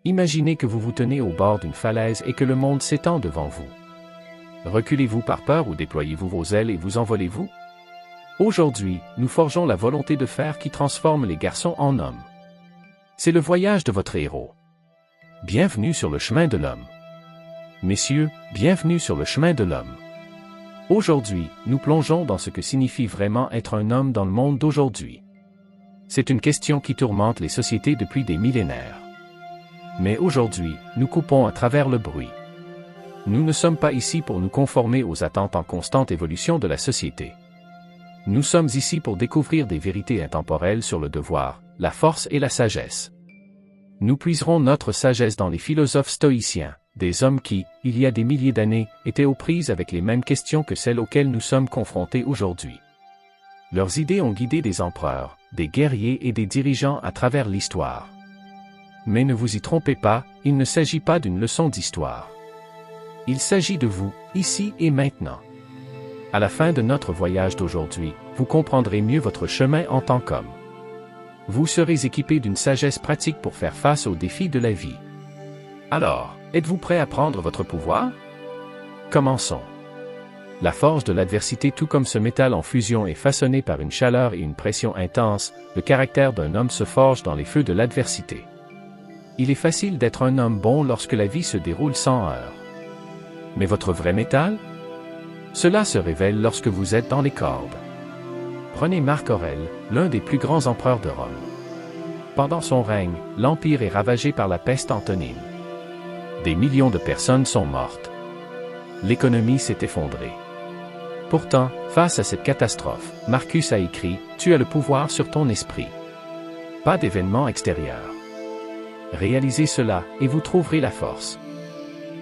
Imaginez que vous vous tenez au bord d'une falaise et que le monde s'étend devant vous. Reculez-vous par peur ou déployez-vous vos ailes et vous envolez-vous? Aujourd'hui, nous forgeons la volonté de fer qui transforme les garçons en hommes. C'est le voyage de votre héros. Bienvenue sur le chemin de l'homme. Messieurs, bienvenue sur le chemin de l'homme. Aujourd'hui, nous plongeons dans ce que signifie vraiment être un homme dans le monde d'aujourd'hui. C'est une question qui tourmente les sociétés depuis des millénaires. Mais aujourd'hui, nous coupons à travers le bruit. Nous ne sommes pas ici pour nous conformer aux attentes en constante évolution de la société. Nous sommes ici pour découvrir des vérités intemporelles sur le devoir, la force et la sagesse. Nous puiserons notre sagesse dans les philosophes stoïciens, des hommes qui, il y a des milliers d'années, étaient aux prises avec les mêmes questions que celles auxquelles nous sommes confrontés aujourd'hui. Leurs idées ont guidé des empereurs, des guerriers et des dirigeants à travers l'histoire. Mais ne vous y trompez pas, il ne s'agit pas d'une leçon d'histoire. Il s'agit de vous, ici et maintenant. À la fin de notre voyage d'aujourd'hui, vous comprendrez mieux votre chemin en tant qu'homme. Vous serez équipé d'une sagesse pratique pour faire face aux défis de la vie. Alors, êtes-vous prêt à prendre votre pouvoir? Commençons. La forge de l'adversité, tout comme ce métal en fusion est façonné par une chaleur et une pression intense, le caractère d'un homme se forge dans les feux de l'adversité. Il est facile d'être un homme bon lorsque la vie se déroule sans heurts. Mais votre vrai métal? Cela se révèle lorsque vous êtes dans les cordes. Prenez Marc Aurèle, l'un des plus grands empereurs de Rome. Pendant son règne, l'Empire est ravagé par la peste antonine. Des millions de personnes sont mortes. L'économie s'est effondrée. Pourtant, face à cette catastrophe, Marcus a écrit « Tu as le pouvoir sur ton esprit. » Pas d'événement extérieur. Réalisez cela, et vous trouverez la force.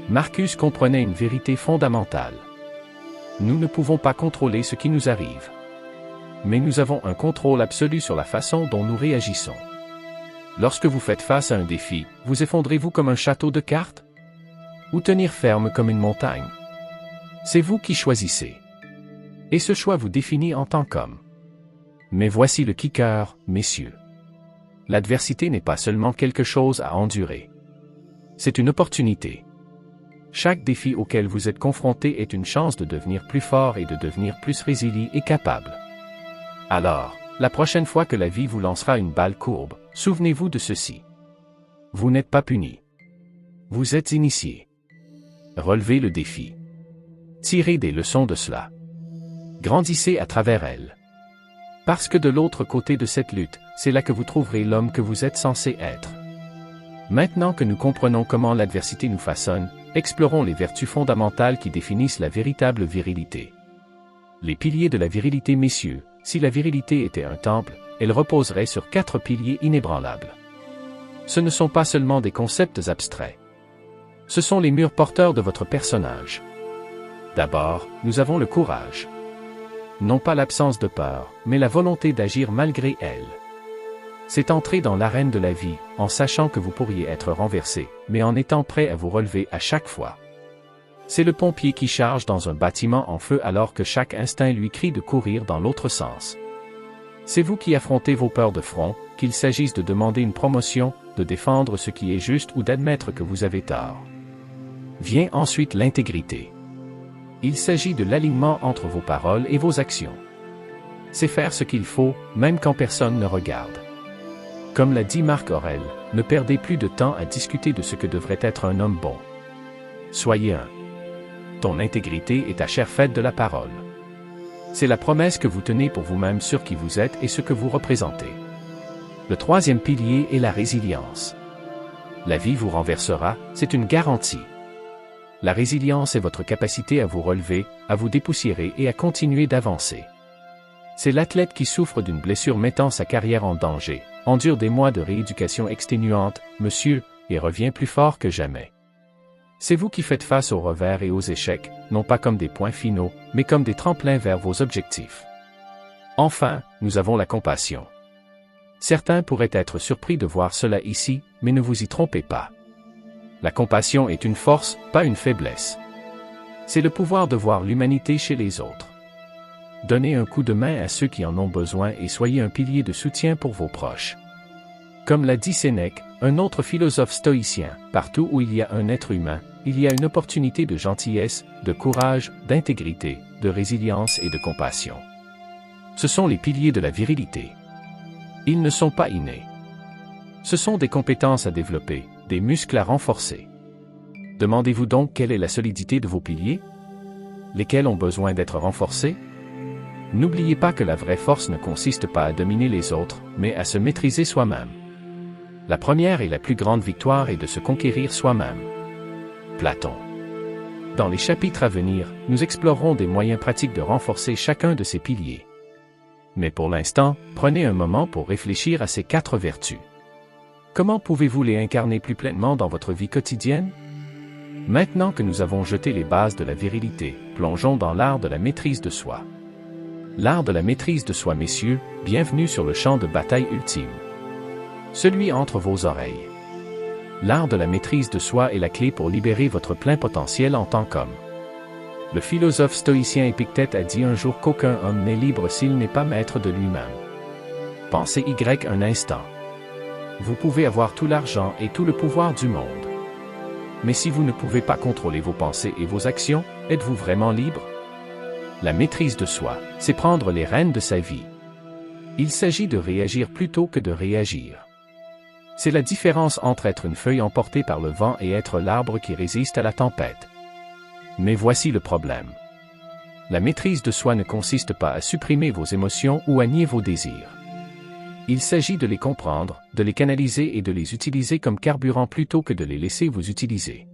Marcus comprenait une vérité fondamentale. Nous ne pouvons pas contrôler ce qui nous arrive. Mais nous avons un contrôle absolu sur la façon dont nous réagissons. Lorsque vous faites face à un défi, vous effondrez-vous comme un château de cartes? Ou tenir ferme comme une montagne? C'est vous qui choisissez. Et ce choix vous définit en tant qu'homme. Mais voici le kicker, messieurs. L'adversité n'est pas seulement quelque chose à endurer. C'est une opportunité. Chaque défi auquel vous êtes confronté est une chance de devenir plus fort et de devenir plus résilient et capable. Alors, la prochaine fois que la vie vous lancera une balle courbe, souvenez-vous de ceci. Vous n'êtes pas puni. Vous êtes initié. Relevez le défi. Tirez des leçons de cela. Grandissez à travers elle. Parce que de l'autre côté de cette lutte, c'est là que vous trouverez l'homme que vous êtes censé être. Maintenant que nous comprenons comment l'adversité nous façonne, explorons les vertus fondamentales qui définissent la véritable virilité. Les piliers de la virilité, messieurs, si la virilité était un temple, elle reposerait sur 4 piliers inébranlables. Ce ne sont pas seulement des concepts abstraits. Ce sont les murs porteurs de votre personnage. D'abord, nous avons le courage. Non pas l'absence de peur, mais la volonté d'agir malgré elle. C'est entrer dans l'arène de la vie, en sachant que vous pourriez être renversé, mais en étant prêt à vous relever à chaque fois. C'est le pompier qui charge dans un bâtiment en feu alors que chaque instinct lui crie de courir dans l'autre sens. C'est vous qui affrontez vos peurs de front, qu'il s'agisse de demander une promotion, de défendre ce qui est juste ou d'admettre que vous avez tort. Vient ensuite l'intégrité. Il s'agit de l'alignement entre vos paroles et vos actions. C'est faire ce qu'il faut, même quand personne ne regarde. Comme l'a dit Marc Aurèle, ne perdez plus de temps à discuter de ce que devrait être un homme bon. Soyez un. Ton intégrité est ta chère fête de la parole. C'est la promesse que vous tenez pour vous-même sur qui vous êtes et ce que vous représentez. Le troisième pilier est la résilience. La vie vous renversera, c'est une garantie. La résilience est votre capacité à vous relever, à vous dépoussiérer et à continuer d'avancer. C'est l'athlète qui souffre d'une blessure mettant sa carrière en danger, endure des mois de rééducation exténuante, monsieur, et revient plus fort que jamais. C'est vous qui faites face aux revers et aux échecs, non pas comme des points finaux, mais comme des tremplins vers vos objectifs. Enfin, nous avons la compassion. Certains pourraient être surpris de voir cela ici, mais ne vous y trompez pas. La compassion est une force, pas une faiblesse. C'est le pouvoir de voir l'humanité chez les autres. Donnez un coup de main à ceux qui en ont besoin et soyez un pilier de soutien pour vos proches. Comme l'a dit Sénèque, un autre philosophe stoïcien, partout où il y a un être humain, il y a une opportunité de gentillesse, de courage, d'intégrité, de résilience et de compassion. Ce sont les piliers de la virilité. Ils ne sont pas innés. Ce sont des compétences à développer, des muscles à renforcer. Demandez-vous donc quelle est la solidité de vos piliers? Lesquels ont besoin d'être renforcés? N'oubliez pas que la vraie force ne consiste pas à dominer les autres, mais à se maîtriser soi-même. La première et la plus grande victoire est de se conquérir soi-même. Platon. Dans les chapitres à venir, nous explorerons des moyens pratiques de renforcer chacun de ces piliers. Mais pour l'instant, prenez un moment pour réfléchir à ces 4 vertus. Comment pouvez-vous les incarner plus pleinement dans votre vie quotidienne? Maintenant que nous avons jeté les bases de la virilité, plongeons dans l'art de la maîtrise de soi. L'art de la maîtrise de soi, messieurs, bienvenue sur le champ de bataille ultime. Celui entre vos oreilles. L'art de la maîtrise de soi est la clé pour libérer votre plein potentiel en tant qu'homme. Le philosophe stoïcien Épictète a dit un jour qu'aucun homme n'est libre s'il n'est pas maître de lui-même. Pensez un instant. Vous pouvez avoir tout l'argent et tout le pouvoir du monde. Mais si vous ne pouvez pas contrôler vos pensées et vos actions, êtes-vous vraiment libre? La maîtrise de soi, c'est prendre les rênes de sa vie. Il s'agit de réagir plutôt que de réagir. C'est la différence entre être une feuille emportée par le vent et être l'arbre qui résiste à la tempête. Mais voici le problème. La maîtrise de soi ne consiste pas à supprimer vos émotions ou à nier vos désirs. Il s'agit de les comprendre, de les canaliser et de les utiliser comme carburant plutôt que de les laisser vous utiliser.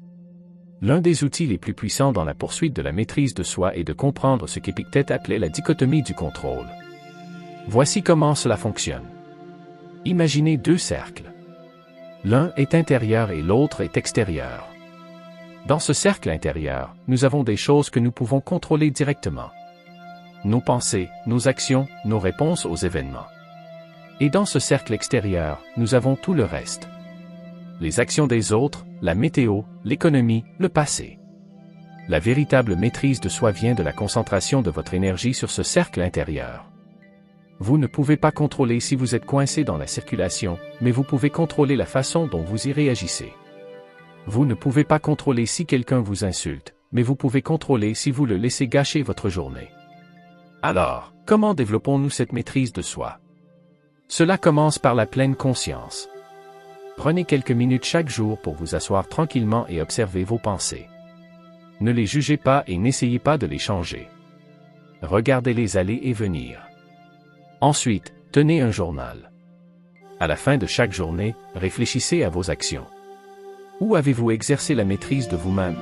L'un des outils les plus puissants dans la poursuite de la maîtrise de soi est de comprendre ce qu'Épictète appelait la dichotomie du contrôle. Voici comment cela fonctionne. Imaginez 2 cercles. L'un est intérieur et l'autre est extérieur. Dans ce cercle intérieur, nous avons des choses que nous pouvons contrôler directement. Nos pensées, nos actions, nos réponses aux événements. Et dans ce cercle extérieur, nous avons tout le reste. Les actions des autres, la météo, l'économie, le passé. La véritable maîtrise de soi vient de la concentration de votre énergie sur ce cercle intérieur. Vous ne pouvez pas contrôler si vous êtes coincé dans la circulation, mais vous pouvez contrôler la façon dont vous y réagissez. Vous ne pouvez pas contrôler si quelqu'un vous insulte, mais vous pouvez contrôler si vous le laissez gâcher votre journée. Alors, comment développons-nous cette maîtrise de soi? Cela commence par la pleine conscience. Prenez quelques minutes chaque jour pour vous asseoir tranquillement et observer vos pensées. Ne les jugez pas et n'essayez pas de les changer. Regardez-les aller et venir. Ensuite, tenez un journal. À la fin de chaque journée, réfléchissez à vos actions. Où avez-vous exercé la maîtrise de vous-même?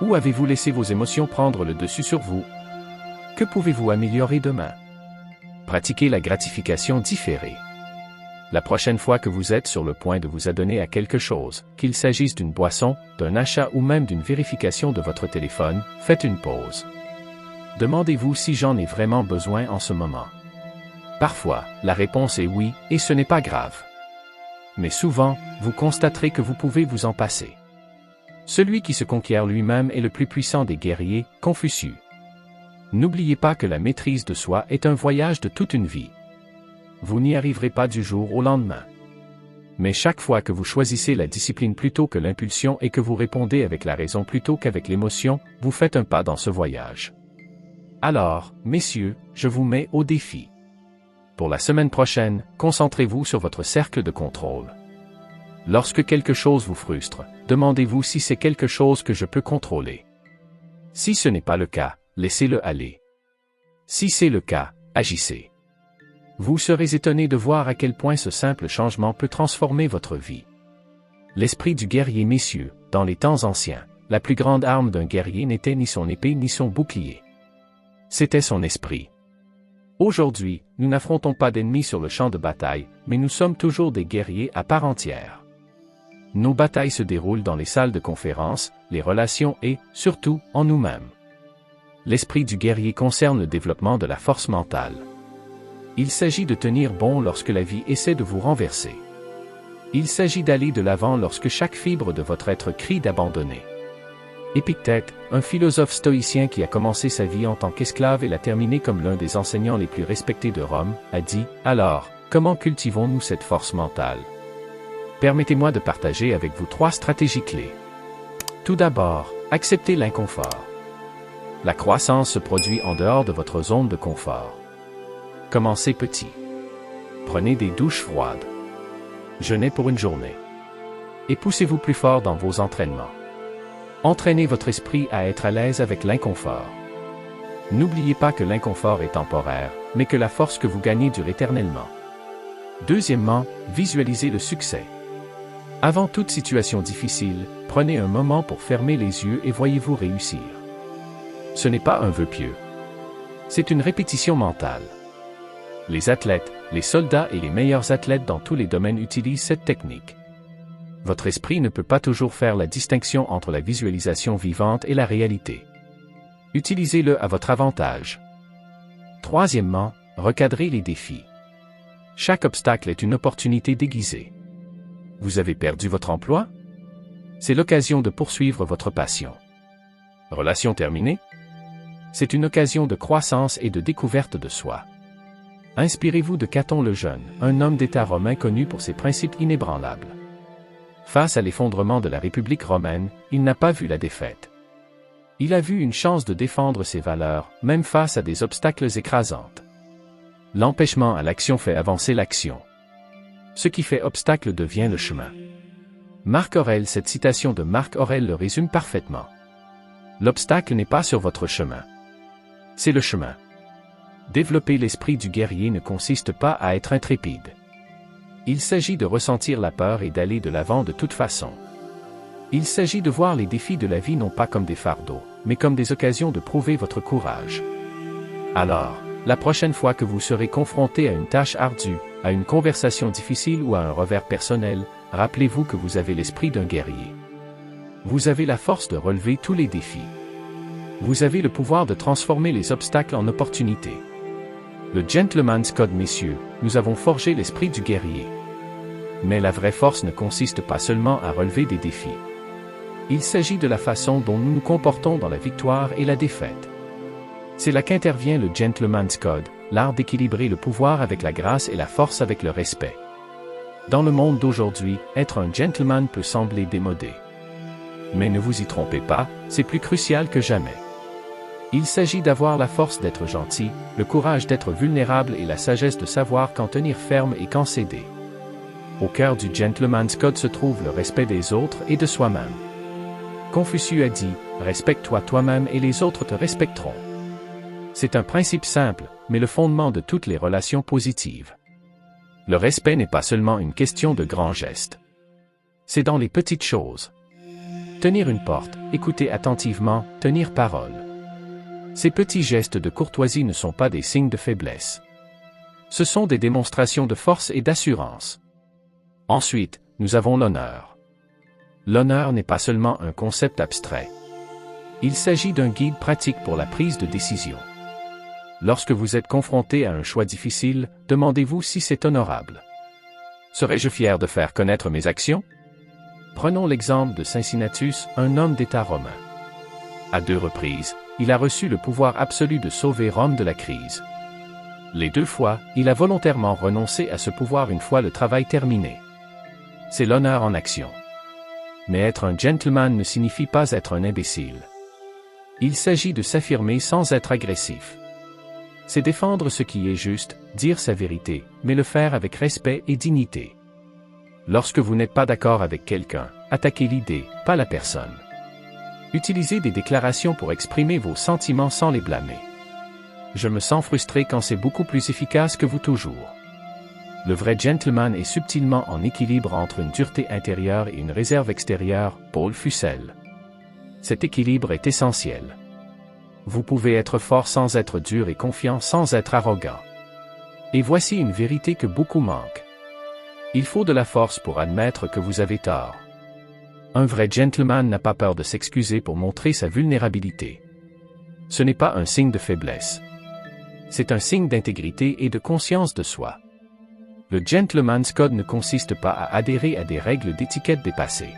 Où avez-vous laissé vos émotions prendre le dessus sur vous? Que pouvez-vous améliorer demain? Pratiquez la gratification différée. La prochaine fois que vous êtes sur le point de vous adonner à quelque chose, qu'il s'agisse d'une boisson, d'un achat ou même d'une vérification de votre téléphone, faites une pause. Demandez-vous si j'en ai vraiment besoin en ce moment. Parfois, la réponse est oui, et ce n'est pas grave. Mais souvent, vous constaterez que vous pouvez vous en passer. Celui qui se conquiert lui-même est le plus puissant des guerriers, Confucius. N'oubliez pas que la maîtrise de soi est un voyage de toute une vie. Vous n'y arriverez pas du jour au lendemain. Mais chaque fois que vous choisissez la discipline plutôt que l'impulsion et que vous répondez avec la raison plutôt qu'avec l'émotion, vous faites un pas dans ce voyage. Alors, messieurs, je vous mets au défi. Pour la semaine prochaine, concentrez-vous sur votre cercle de contrôle. Lorsque quelque chose vous frustre, demandez-vous si c'est quelque chose que je peux contrôler. Si ce n'est pas le cas, laissez-le aller. Si c'est le cas, agissez. Vous serez étonné de voir à quel point ce simple changement peut transformer votre vie. L'esprit du guerrier, messieurs, dans les temps anciens, la plus grande arme d'un guerrier n'était ni son épée ni son bouclier. C'était son esprit. Aujourd'hui, nous n'affrontons pas d'ennemis sur le champ de bataille, mais nous sommes toujours des guerriers à part entière. Nos batailles se déroulent dans les salles de conférence, les relations et, surtout, en nous-mêmes. L'esprit du guerrier concerne le développement de la force mentale. Il s'agit de tenir bon lorsque la vie essaie de vous renverser. Il s'agit d'aller de l'avant lorsque chaque fibre de votre être crie d'abandonner. Épictète, un philosophe stoïcien qui a commencé sa vie en tant qu'esclave et l'a terminé comme l'un des enseignants les plus respectés de Rome, a dit « Alors, Comment cultivons-nous cette force mentale? Permettez-moi de partager avec vous 3 stratégies clés. Tout d'abord, acceptez l'inconfort. La croissance se produit en dehors de votre zone de confort. Commencez petit. Prenez des douches froides. Jeûnez pour une journée. Et poussez-vous plus fort dans vos entraînements. Entraînez votre esprit à être à l'aise avec l'inconfort. N'oubliez pas que l'inconfort est temporaire, mais que la force que vous gagnez dure éternellement. Deuxièmement, visualisez le succès. Avant toute situation difficile, prenez un moment pour fermer les yeux et voyez-vous réussir. Ce n'est pas un vœu pieux. C'est une répétition mentale. Les athlètes, les soldats et les meilleurs athlètes dans tous les domaines utilisent cette technique. Votre esprit ne peut pas toujours faire la distinction entre la visualisation vivante et la réalité. Utilisez-le à votre avantage. Troisièmement, recadrez les défis. Chaque obstacle est une opportunité déguisée. Vous avez perdu votre emploi? C'est l'occasion de poursuivre votre passion. Relation terminée? C'est une occasion de croissance et de découverte de soi. Inspirez-vous de Caton le Jeune, un homme d'État romain connu pour ses principes inébranlables. Face à l'effondrement de la République romaine, il n'a pas vu la défaite. Il a vu une chance de défendre ses valeurs, même face à des obstacles écrasants. L'empêchement à l'action fait avancer l'action. Ce qui fait obstacle devient le chemin. Marc Aurèle, cette citation de Marc Aurèle le résume parfaitement. L'obstacle n'est pas sur votre chemin. C'est le chemin. Développer l'esprit du guerrier ne consiste pas à être intrépide. Il s'agit de ressentir la peur et d'aller de l'avant de toute façon. Il s'agit de voir les défis de la vie non pas comme des fardeaux, mais comme des occasions de prouver votre courage. Alors, la prochaine fois que vous serez confronté à une tâche ardue, à une conversation difficile ou à un revers personnel, rappelez-vous que vous avez l'esprit d'un guerrier. Vous avez la force de relever tous les défis. Vous avez le pouvoir de transformer les obstacles en opportunités. Le Gentleman's Code, messieurs, nous avons forgé l'esprit du guerrier. Mais la vraie force ne consiste pas seulement à relever des défis. Il s'agit de la façon dont nous nous comportons dans la victoire et la défaite. C'est là qu'intervient le Gentleman's Code, l'art d'équilibrer le pouvoir avec la grâce et la force avec le respect. Dans le monde d'aujourd'hui, être un gentleman peut sembler démodé. Mais ne vous y trompez pas, c'est plus crucial que jamais. Il s'agit d'avoir la force d'être gentil, le courage d'être vulnérable et la sagesse de savoir quand tenir ferme et quand céder. Au cœur du Gentleman's Code se trouve le respect des autres et de soi-même. Confucius a dit « Respecte-toi toi-même et les autres te respecteront ». C'est un principe simple, mais le fondement de toutes les relations positives. Le respect n'est pas seulement une question de grands gestes. C'est dans les petites choses. Tenir une porte, écouter attentivement, tenir parole. Ces petits gestes de courtoisie ne sont pas des signes de faiblesse. Ce sont des démonstrations de force et d'assurance. Ensuite, nous avons l'honneur. L'honneur n'est pas seulement un concept abstrait. Il s'agit d'un guide pratique pour la prise de décision. Lorsque vous êtes confronté à un choix difficile, demandez-vous si c'est honorable. Serais-je fier de faire connaître mes actions? Prenons l'exemple de Cincinnatus, un homme d'État romain. À 2 reprises, il a reçu le pouvoir absolu de sauver Rome de la crise. Les 2 fois, il a volontairement renoncé à ce pouvoir une fois le travail terminé. C'est l'honneur en action. Mais être un gentleman ne signifie pas être un imbécile. Il s'agit de s'affirmer sans être agressif. C'est défendre ce qui est juste, dire sa vérité, mais le faire avec respect et dignité. Lorsque vous n'êtes pas d'accord avec quelqu'un, attaquez l'idée, pas la personne. Utilisez des déclarations pour exprimer vos sentiments sans les blâmer. Je me sens frustré quand c'est beaucoup plus efficace que vous toujours. Le vrai gentleman est subtilement en équilibre entre une dureté intérieure et une réserve extérieure, Paul Fussell. Cet équilibre est essentiel. Vous pouvez être fort sans être dur et confiant sans être arrogant. Et voici une vérité que beaucoup manquent. Il faut de la force pour admettre que vous avez tort. Un vrai gentleman n'a pas peur de s'excuser pour montrer sa vulnérabilité. Ce n'est pas un signe de faiblesse. C'est un signe d'intégrité et de conscience de soi. Le Gentleman's Code ne consiste pas à adhérer à des règles d'étiquette dépassées.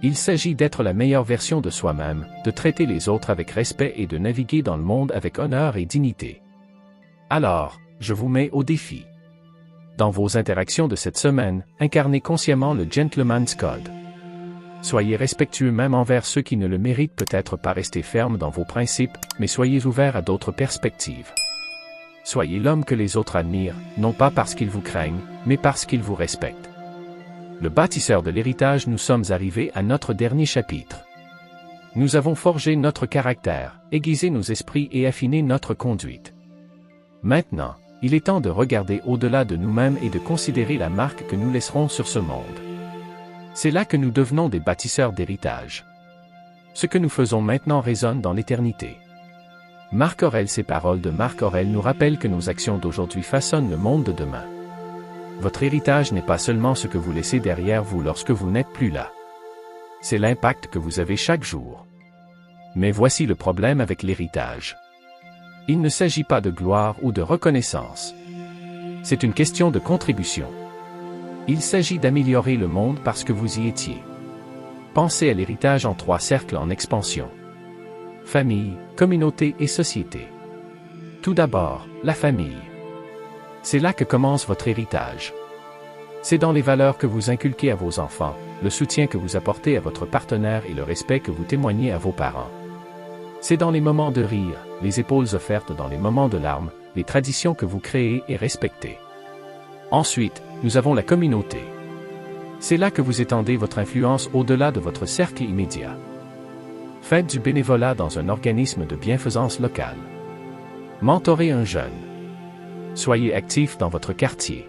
Il s'agit d'être la meilleure version de soi-même, de traiter les autres avec respect et de naviguer dans le monde avec honneur et dignité. Alors, je vous mets au défi. Dans vos interactions de cette semaine, incarnez consciemment le Gentleman's Code. Soyez respectueux même envers ceux qui ne le méritent, peut-être pas rester ferme dans vos principes, mais soyez ouverts à d'autres perspectives. Soyez l'homme que les autres admirent, non pas parce qu'ils vous craignent, mais parce qu'ils vous respectent. Le bâtisseur de l'héritage, nous sommes arrivés à notre dernier chapitre. Nous avons forgé notre caractère, aiguisé nos esprits et affiné notre conduite. Maintenant, il est temps de regarder au-delà de nous-mêmes et de considérer la marque que nous laisserons sur ce monde. C'est là que nous devenons des bâtisseurs d'héritage. Ce que nous faisons maintenant résonne dans l'éternité. Marc Aurèle, ces paroles de Marc Aurèle nous rappellent que nos actions d'aujourd'hui façonnent le monde de demain. Votre héritage n'est pas seulement ce que vous laissez derrière vous lorsque vous n'êtes plus là. C'est l'impact que vous avez chaque jour. Mais voici le problème avec l'héritage. Il ne s'agit pas de gloire ou de reconnaissance. C'est une question de contribution. Il s'agit d'améliorer le monde parce que vous y étiez. Pensez à l'héritage en 3 cercles en expansion. Famille, communauté et société. Tout d'abord, la famille. C'est là que commence votre héritage. C'est dans les valeurs que vous inculquez à vos enfants, le soutien que vous apportez à votre partenaire et le respect que vous témoignez à vos parents. C'est dans les moments de rire, les épaules offertes dans les moments de larmes, les traditions que vous créez et respectez. Ensuite, nous avons la communauté. C'est là que vous étendez votre influence au-delà de votre cercle immédiat. Faites du bénévolat dans un organisme de bienfaisance locale. Mentorez un jeune. Soyez actif dans votre quartier.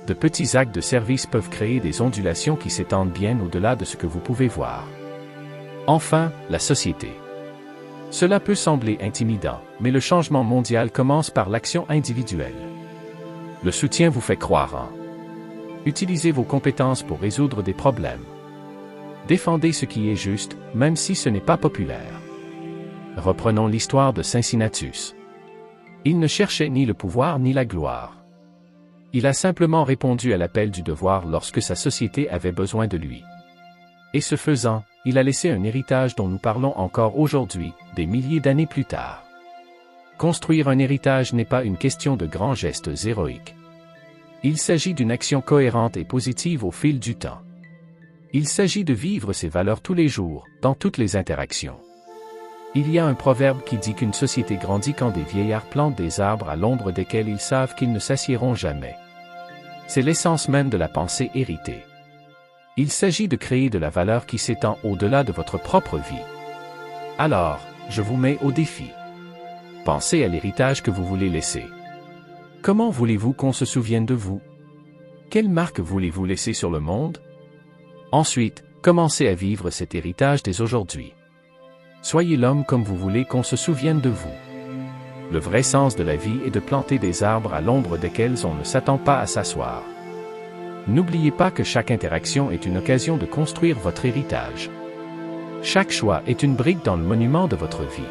De petits actes de service peuvent créer des ondulations qui s'étendent bien au-delà de ce que vous pouvez voir. Enfin, la société. Cela peut sembler intimidant, mais le changement mondial commence par l'action individuelle. Le soutien vous fait croire en. Utilisez vos compétences pour résoudre des problèmes. Défendez ce qui est juste, même si ce n'est pas populaire. Reprenons l'histoire de Cincinnatus. Il ne cherchait ni le pouvoir ni la gloire. Il a simplement répondu à l'appel du devoir lorsque sa société avait besoin de lui. Et ce faisant, il a laissé un héritage dont nous parlons encore aujourd'hui, des milliers d'années plus tard. Construire un héritage n'est pas une question de grands gestes héroïques. Il s'agit d'une action cohérente et positive au fil du temps. Il s'agit de vivre ces valeurs tous les jours, dans toutes les interactions. Il y a un proverbe qui dit qu'une société grandit quand des vieillards plantent des arbres à l'ombre desquels ils savent qu'ils ne s'assiéront jamais. C'est l'essence même de la pensée héritée. Il s'agit de créer de la valeur qui s'étend au-delà de votre propre vie. Alors, je vous mets au défi. Pensez à l'héritage que vous voulez laisser. Comment voulez-vous qu'on se souvienne de vous? Quelle marque voulez-vous laisser sur le monde? Ensuite, commencez à vivre cet héritage dès aujourd'hui. Soyez l'homme comme vous voulez qu'on se souvienne de vous. Le vrai sens de la vie est de planter des arbres à l'ombre desquels on ne s'attend pas à s'asseoir. N'oubliez pas que chaque interaction est une occasion de construire votre héritage. Chaque choix est une brique dans le monument de votre vie.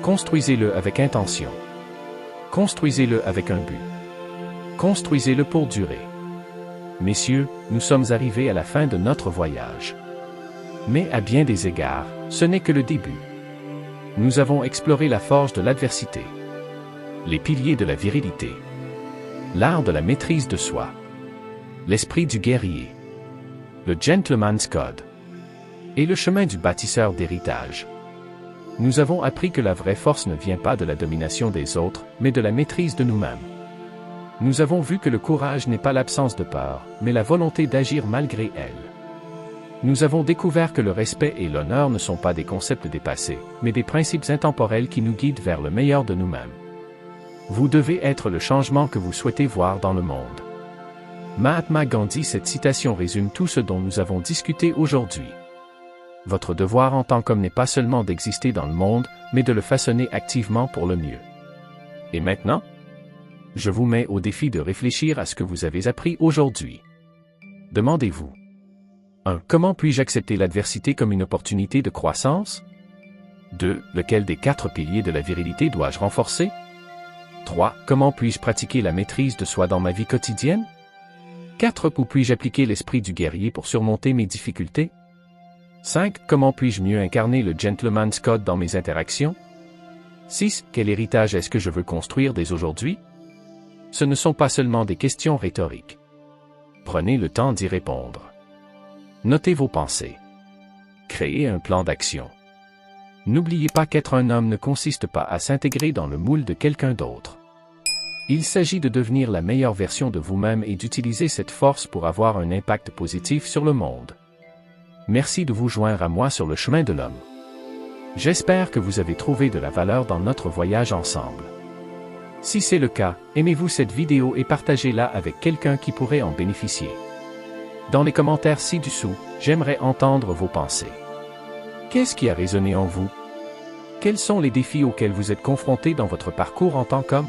Construisez-le avec intention. Construisez-le avec un but. Construisez-le pour durer. Messieurs, nous sommes arrivés à la fin de notre voyage. Mais à bien des égards, ce n'est que le début. Nous avons exploré la forge de l'adversité, les piliers de la virilité, l'art de la maîtrise de soi, l'esprit du guerrier, le Gentleman's Code et le chemin du bâtisseur d'héritage. Nous avons appris que la vraie force ne vient pas de la domination des autres, mais de la maîtrise de nous-mêmes. Nous avons vu que le courage n'est pas l'absence de peur, mais la volonté d'agir malgré elle. Nous avons découvert que le respect et l'honneur ne sont pas des concepts dépassés, mais des principes intemporels qui nous guident vers le meilleur de nous-mêmes. Vous devez être le changement que vous souhaitez voir dans le monde. Mahatma Gandhi. Cette citation résume tout ce dont nous avons discuté aujourd'hui. Votre devoir en tant qu'homme n'est pas seulement d'exister dans le monde, mais de le façonner activement pour le mieux. Et maintenant? Je vous mets au défi de réfléchir à ce que vous avez appris aujourd'hui. Demandez-vous. 1. Comment puis-je accepter l'adversité comme une opportunité de croissance? 2. Lequel des 4 piliers de la virilité dois-je renforcer? 3. Comment puis-je pratiquer la maîtrise de soi dans ma vie quotidienne? 4. Où puis-je appliquer l'esprit du guerrier pour surmonter mes difficultés? 5. Comment puis-je mieux incarner le Gentleman's Code dans mes interactions? 6. Quel héritage est-ce que je veux construire dès aujourd'hui? ce ne sont pas seulement des questions rhétoriques. Prenez le temps d'y répondre. Notez vos pensées. Créez un plan d'action. N'oubliez pas qu'être un homme ne consiste pas à s'intégrer dans le moule de quelqu'un d'autre. Il s'agit de devenir la meilleure version de vous-même et d'utiliser cette force pour avoir un impact positif sur le monde. Merci de vous joindre à moi sur le chemin de l'homme. J'espère que vous avez trouvé de la valeur dans notre voyage ensemble. Si c'est le cas, aimez-vous cette vidéo et partagez-la avec quelqu'un qui pourrait en bénéficier. Dans les commentaires ci-dessous, j'aimerais entendre vos pensées. Qu'est-ce qui a résonné en vous? Quels sont les défis auxquels vous êtes confrontés dans votre parcours en tant qu'homme?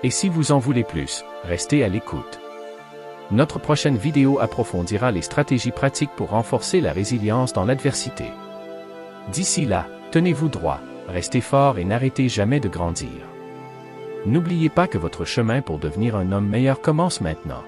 Et si vous en voulez plus, restez à l'écoute. Notre prochaine vidéo approfondira les stratégies pratiques pour renforcer la résilience dans l'adversité. D'ici là, tenez-vous droit, restez fort et n'arrêtez jamais de grandir. N'oubliez pas que votre chemin pour devenir un homme meilleur commence maintenant.